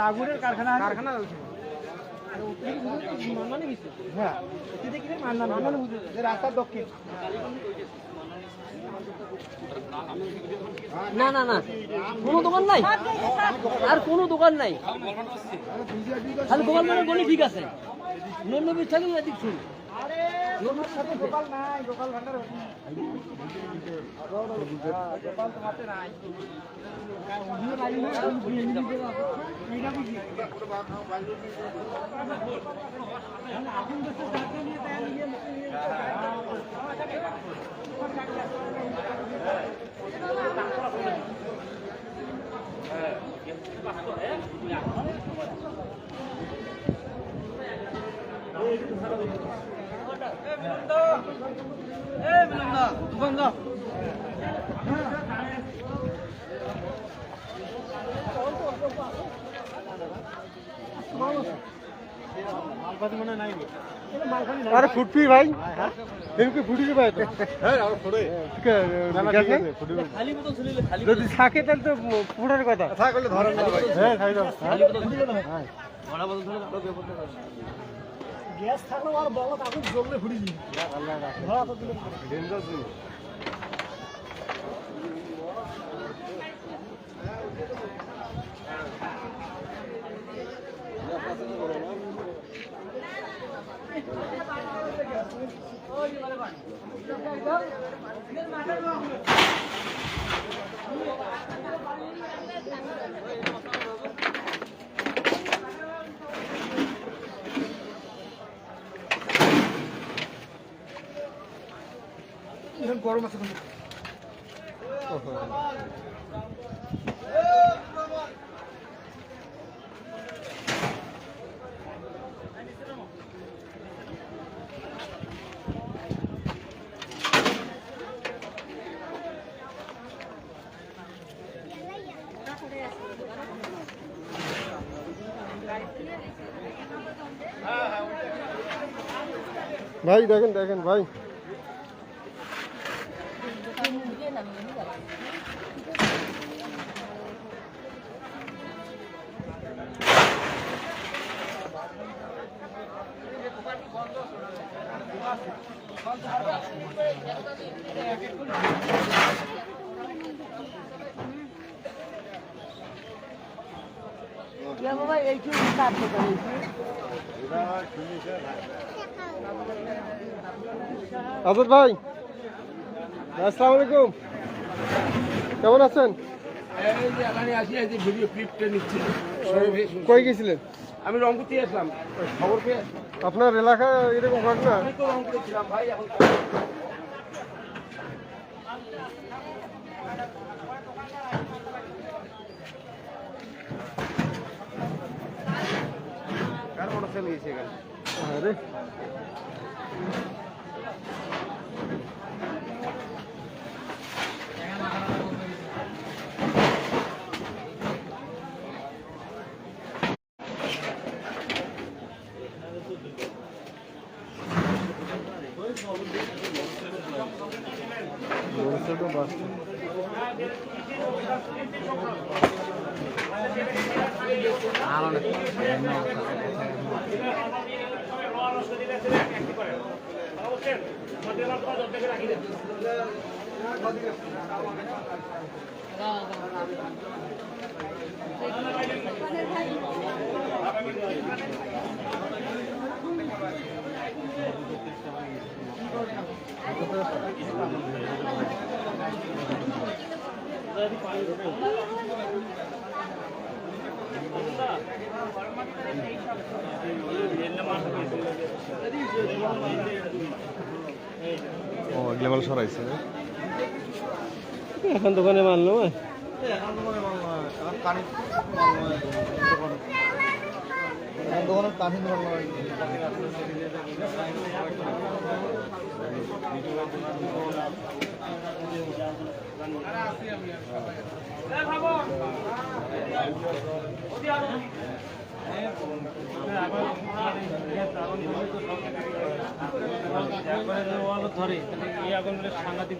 আগুনের কারখানা রাস্তার দক্ষিণ না না না কোনো দোকান নাই আর কোনো দোকান নাই খালি দোকান মানে বলি ঠিক আছে নন্দবীর থাকলে এদিক শুরু দোকান নাই দোকান ভান্ডার अरे फुटपी भाई इनकी फुटी के भाई तो যদি থাকে তাহলে তো পুরার কথা থাকলে ধরেন না ভাই হ্যাঁ খাই দাও গ্যাস থাকলে আর বড় কাগজ জ্বললে ফুটি দি আল্লাহ রাখে ধরা তো দিলে ডেঞ্জার জি গরম আছে ভাই দেখেন দেখেন ভাই আজাদ ভাই আসসালামু আলাইকুম কেমন আছেন কই গেছিলেন আমি রংপুর আসলাম খবর পেয়ে আপনার এলাকায় এরকম ঘটনা আমি তো রংপুরে ছিলাম ভাই এখন কার মোটরসাইকেল গেছে এখানে আরে ও এগুলো সরাইছে এখন দোকানে মানলো এখন দোকানে মাল নয়, এখন কানি মাল নয় দোকানে। এখন দোকানে কানি মাল নয়। ধরে এই আগুন সাংঘাতিক